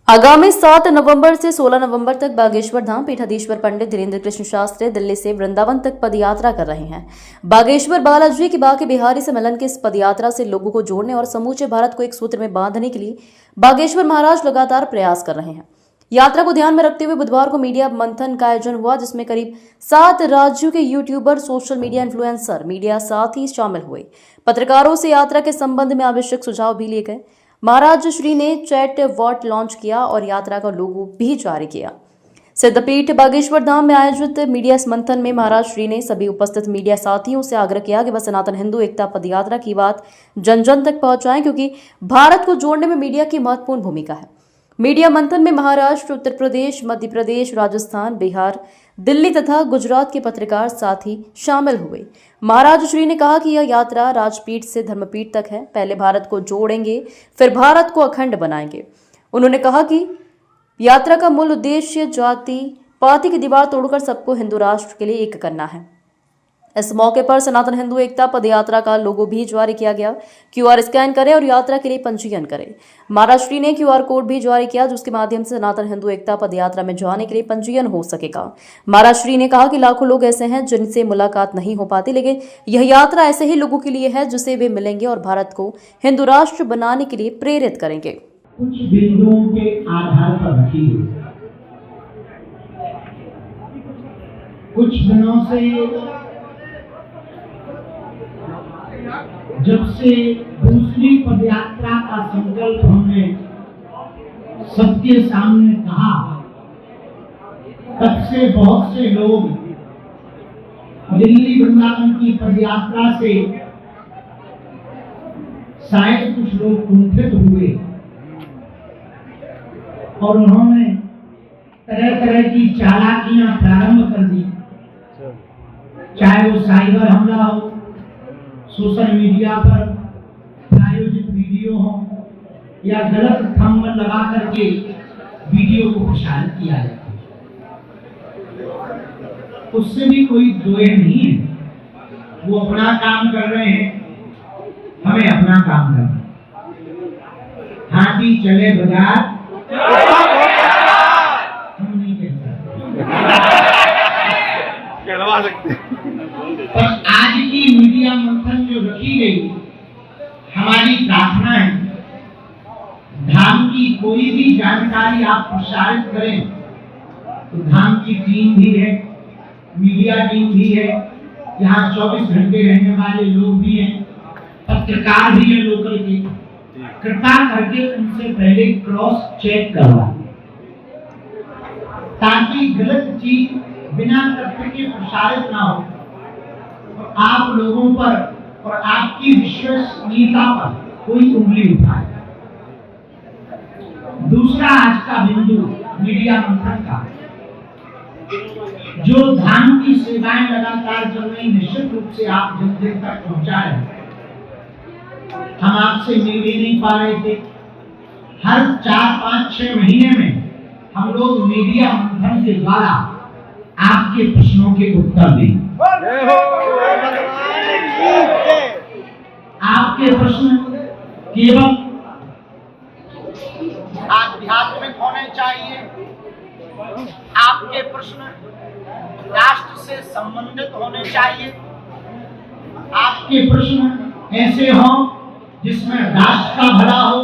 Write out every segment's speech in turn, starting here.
आगामी 7 नवंबर से 16 नवंबर तक बागेश्वर धाम पीठाधीश्वर पंडित धीरेन्द्र कृष्ण शास्त्री दिल्ली से वृंदावन तक पदयात्रा कर रहे हैं। बागेश्वर बालाजी की बाकी बिहारी सम्मेलन की इस पदयात्रा से लोगों को जोड़ने और समूचे भारत को एक सूत्र में बांधने के लिए बागेश्वर महाराज लगातार प्रयास कर रहे हैं। यात्रा को ध्यान में रखते हुए बुधवार को मीडिया मंथन का आयोजन हुआ, जिसमें करीब 7 राज्यों के YouTuber, social media influencer, media साथी शामिल हुए। पत्रकारों से यात्रा के संबंध में आवश्यक सुझाव भी लिए गए। महाराज श्री ने चैट बॉट लॉन्च किया और यात्रा का लोगो भी जारी किया। सिद्धपीठ बागेश्वर धाम में आयोजित मीडिया मंथन में महाराज श्री ने सभी उपस्थित मीडिया साथियों से आग्रह किया कि वह सनातन हिंदू एकता पदयात्रा की बात जन जन तक पहुंचाएं, क्योंकि भारत को जोड़ने में मीडिया की महत्वपूर्ण भूमिका है। मीडिया मंथन में महाराष्ट्र, उत्तर प्रदेश, मध्य प्रदेश, राजस्थान, बिहार, दिल्ली तथा गुजरात के पत्रकार साथी शामिल हुए। महाराज श्री ने कहा कि यह यात्रा राजपीठ से धर्मपीठ तक है। पहले भारत को जोड़ेंगे, फिर भारत को अखंड बनाएंगे। उन्होंने कहा कि यात्रा का मूल उद्देश्य जाति पाति की दीवार तोड़कर सबको हिंदू राष्ट्र के लिए एक करना है। इस मौके पर सनातन हिंदू एकता पदयात्रा का लोगो भी जारी किया गया। QR स्कैन करें और यात्रा के लिए पंजीयन करें। महाराज श्री ने QR कोड भी जारी किया, जिसके माध्यम से सनातन हिंदू एकता पदयात्रा में जाने के लिए पंजीयन हो सकेगा। महाराज श्री ने कहा कि लाखों लोग ऐसे हैं जिनसे मुलाकात नहीं हो पाती, लेकिन यह यात्रा ऐसे ही लोगों के लिए है जिससे वे मिलेंगे और भारत को हिंदू राष्ट्र बनाने के लिए प्रेरित करेंगे। कुछ बिंदुओं के आधार पर रखी हुई कुछ दिनों से, जब से दूसरी पदयात्रा का संकल्प हमने सबके सामने कहा, तब से बहुत से लोग दिल्ली वृंदावन की पदयात्रा से शायद कुछ लोग कुंठित हुए और उन्होंने तरह तरह की चालाकियां प्रारंभ कर दी, चाहे वो साइबर हमला हो, सोशल मीडिया पर प्रायोजित वीडियो हो, या गलत थंबनेल लगा करके वीडियो को प्रसारित किया जाए। उससे भी कोई दोए नहीं है। वो अपना काम कर रहे हैं, हमें अपना काम करना है। हाथी चले बाजार, हम नहीं कहलवा सकते। पर आज की मीडिया मंथन जो रखी गई, हमारी प्रार्थना है धाम की कोई भी जानकारी आप प्रसारित करें तो धाम की टीम भी है, मीडिया टीम भी है, यहाँ 24 घंटे रहने वाले लोग भी हैं, पत्रकार भी हैं लोकल के। कृपा करके उनसे पहले क्रॉस चेक करवा, ताकि गलत चीज बिना तथ्य के प्रसारित ना हो और आप लोगों पर और आपकी विश्वसनीयता पर कोई उंगली उठाए। दूसरा आज का बिंदु मीडिया मंथन का, जो धाम की सेवाएं लगातार चल रही, निश्चित रूप से आप जन जन तक पहुंचा रहे हैं। हम आपसे मिल भी नहीं पा रहे थे। हर 4, 5, 6 महीने में हम लोग मीडिया मंथन के द्वारा आपके प्रश्नों के उत्तर दें। आपके प्रश्न केवल आध्यात्मिक होने चाहिए, आपके प्रश्न राष्ट्र से संबंधित होने चाहिए, आपके प्रश्न ऐसे हों जिसमें राष्ट्र का भला हो,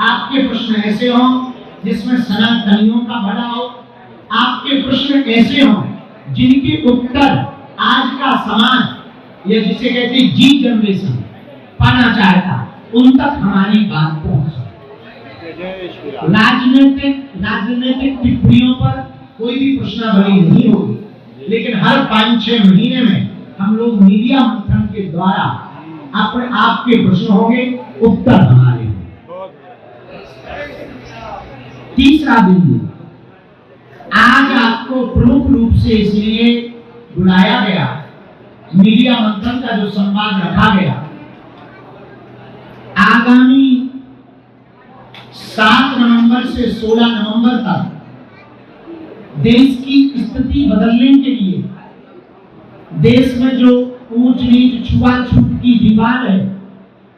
आपके प्रश्न ऐसे हों जिसमें सनातनियों का भला हो, आपके प्रश्न ऐसे हों जिनके उत्तर आज का समाज, या जिसे कहते हैं जी जनरेशन, पाना चाहता, उन तक हमारी बात पहुंचे। राजनीतिक टिप्पणियों पर कोई भी प्रश्नावली नहीं होगी, लेकिन हर 5-6 महीने में हम लोग मीडिया मंथन के द्वारा अपने आपके प्रश्न होंगे, उत्तर हमारे। तीसरा बिंदु, आज आपको प्रमुख रूप से इसलिए बुलाया गया, मीडिया मंथन का जो संवाद रखा गया, आगामी 7 नवंबर से 16 नवंबर तक देश की स्थिति बदलने के लिए, देश में जो ऊंच नीच छुआछूत की दीवार है,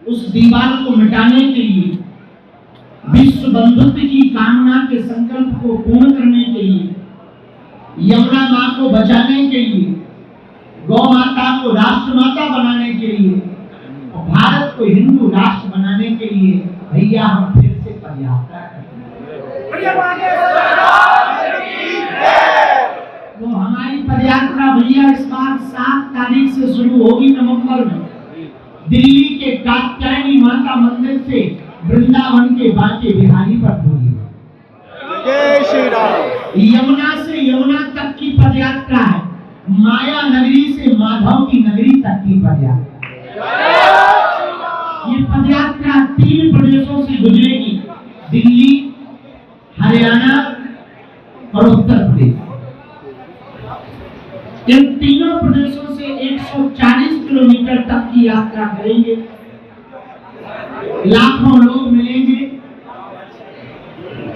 उस दीवार को मिटाने के लिए विश्व बंधुत्व की कामना के संकल्प को पूर्ण करने के लिए, यमुना माँ को बचाने के लिए, गौ माता को राष्ट्र माता बनाने के लिए और भारत को हिंदू राष्ट्र बनाने के लिए भैया हम फिर से पदयात्रा करेंगे। तो हमारी पदयात्रा भैया इस बार 7 तारीख से शुरू होगी नवंबर में, दिल्ली के कात्यायनी माता मंदिर से वृंदावन के बांके बिहारी पर होगी। जय श्री राम। यमुना से यमुना तक की पदयात्रा है, माया नगरी से माधव की नगरी तक की पदयात्रा। ये पदयात्रा 3 प्रदेशों से गुजरेगी, दिल्ली, हरियाणा और उत्तर प्रदेश। इन तीनों प्रदेशों से 140 किलोमीटर तक की यात्रा करेंगे। लाखों लोग मिलेंगे,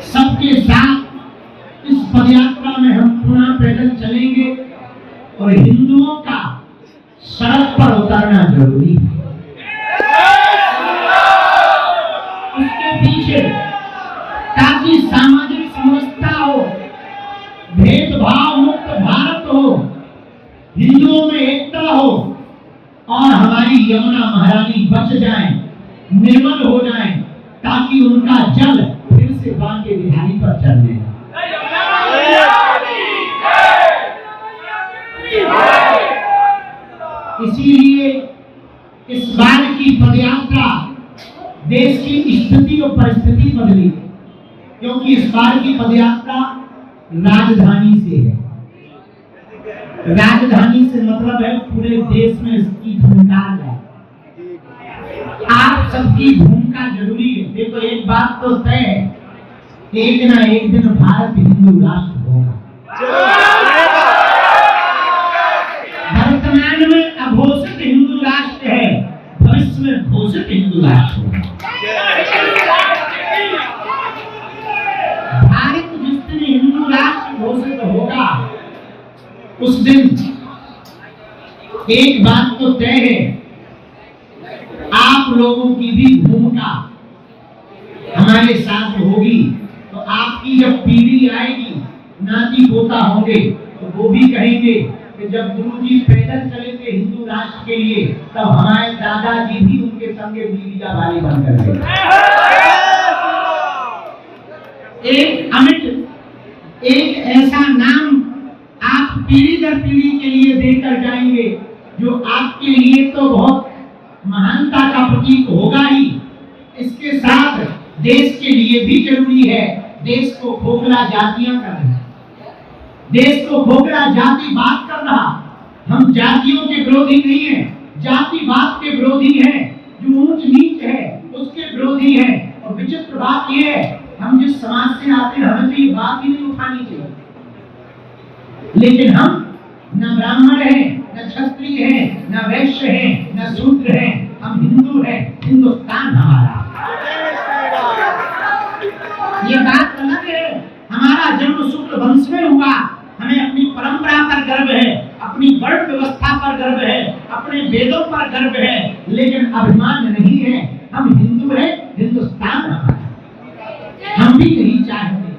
सबके साथ इस पदयात्रा में हम पुनः पैदल चलेंगे और हिंदुओं का सड़क पर उतरना जरूरी है। उसके पीछे ताकि सामाजिक समरसता हो, भेदभाव मुक्त भारत हो, हिंदुओं में एकता हो और हमारी यमुना महारानी बच जाए, निर्मल हो जाए, ताकि उनका जल फिर से बांके बिहारी पर चलने। इसीलिए इस बार की पदयात्रा देश की स्थिति और परिस्थिति बदली, क्योंकि इस बार की पदयात्रा राजधानी से है। राजधानी से मतलब है पूरे देश में इसकी भूमिका है, आप सबकी भूमिका जरूरी है। देखो एक बात तो तय है, एक ना एक दिन भारत हिंदू राष्ट्र होगा। वर्तमान में अघोषित हिंदू राष्ट्र है, भविष्य में घोषित हिंदू राष्ट्र होगा। भारत जिस दिन हिंदू राष्ट्र घोषित होगा उस दिन एक बात तो तय है, आप लोगों की भी भूमिका हमारे साथ होगी। तो आपकी जब पीढ़ी आएगी, नाती पोता होंगे, तो वो भी कहेंगे कि जब गुरुजी पैदल चले थे हिंदू राष्ट्र के लिए, तब हमारे दादाजी भी उनके संगे बीजा वाली बनकर गए। एक अमिट, एक ऐसा नाम आप पीढ़ी दर पीढ़ी के लिए देकर जाएंगे जो आपके लिए तो बहुत महानता का प्रतीक होगा ही, इसके साथ देश के लिए भी जरूरी है। देश को खोखला जातियां कर रही, देश को खोखला जातिवाद कर रहा। हम जातियों के विरोधी नहीं है, जातिवाद के विरोधी हैं। जो ऊंच नीच है उसके विरोधी हैं। और विचित्र बात यह है, हम जिस समाज से आते हैं हमें तो ये बात ही नहीं उठानी चाहिए, लेकिन हम न ब्राह्मण हैं, न क्षत्रिय हैं, न वैश्य हैं, न शूद्र हैं, हम हिंदू हैं। हिंदुस्तान हमारा। ये बात अलग है, हमारा जन्म शुक्ल वंश में हुआ, हमें अपनी परंपरा पर गर्व है, अपनी वर्ण व्यवस्था पर गर्व है, अपने वेदों पर गर्व है, लेकिन अभिमान नहीं है। हम हिंदू हैं, हिंदुस्तान हमारा। हम भी यही चाहेंगे।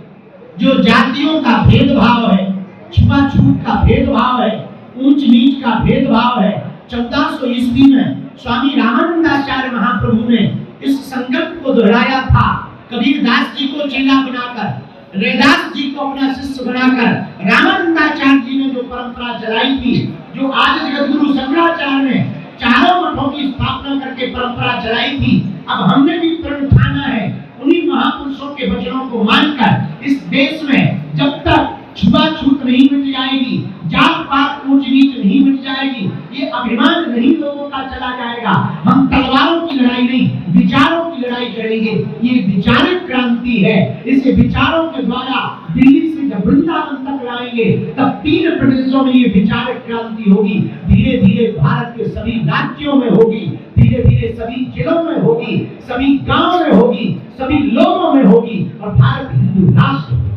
जो जातियों का भेदभाव है, छुआछूत का भेदभाव है, ऊंच नीच का भेदभाव है, 1400 ईस्वी में स्वामी रामानंदाचार्य महाप्रभु ने इस संकल्प को दोहराया था। कबीरदास जी को चेला बनाकर, रैदास जी को अपना शिष्य बनाकर रामानंदाचार्य जी ने जो परंपरा चलाई थी, जो आज जगतगुरु शंकराचार्य ने चारों मठों की स्थापना करके परंपरा चलाई थी, अब हमने भी प्रण ठाना है उन्हीं महापुरुषों के वचनों को मानकर इस देश में जब तक छुआछूत नहीं मिट जाएगी, जात पात ऊंच नीच नहीं मिट जाएगी, ये अभिमान नहीं लोगों का चला जाएगा, हम तलवारों की लड़ाई नहीं विचारों की लड़ाई करेंगे। ये विचारिक क्रांति है। इसे विचारों के द्वारा दिल्ली से जब वृंदावन तक लाएंगे तब 3 प्रदेशों में ये विचारिक क्रांति होगी। धीरे धीरे भारत के सभी राज्यों में होगी, धीरे धीरे सभी जिलों में होगी, सभी गांवों में होगी, सभी लोगों में होगी और भारत हिंदू राष्ट्र होगा।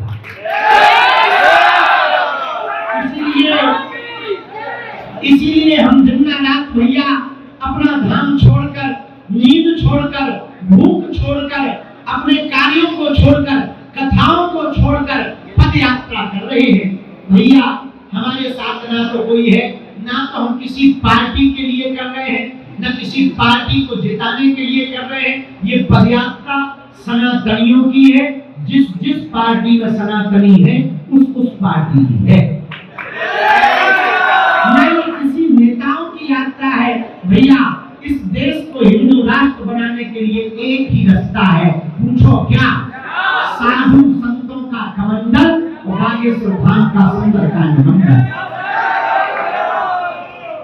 इसीलिए हम दिनानाथ भैया अपना धाम छोड़कर, नींद छोड़कर, भूख छोड़कर, अपने कार्यों रहे हैं। भैया हमारे साथ ना तो कोई है, ना तो हम किसी पार्टी के लिए कर रहे हैं, न किसी पार्टी को जिताने के लिए कर रहे हैं। ये पदयात्रा सनातनियों की है। जिस जिस पार्टी में सनातनी है उस पार्टी की है। नहीं किसी नेताओं की यात्रा है। भैया इस देश को हिंदू राष्ट्र बनाने के लिए एक ही रास्ता है। पूछो क्या? साधु संतों का कमंडल और बागेश्वर धाम का सुंदर का मंडल।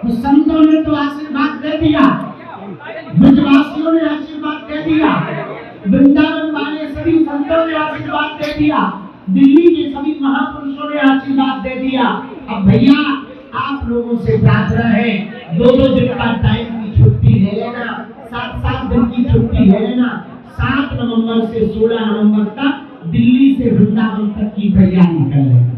तो संतों ने तो आशीर्वाद दे दिया, ब्रजवासियों ने आशीर्वाद दे दिया, वृंदावन वाले सभी संतों ने आशीर्वाद दे दिया, दिल्ली के सभी महापुरुषों ने आशीर्वाद दे दिया। अब भैया आप लोगों से प्रार्थना है, 2-2 दिन का टाइम की छुट्टी ले लेना, 7-7 दिन की छुट्टी ले लेना। 7 नवंबर से 16 नवंबर तक दिल्ली से वृंदावन तक की तैयारी कर लेना।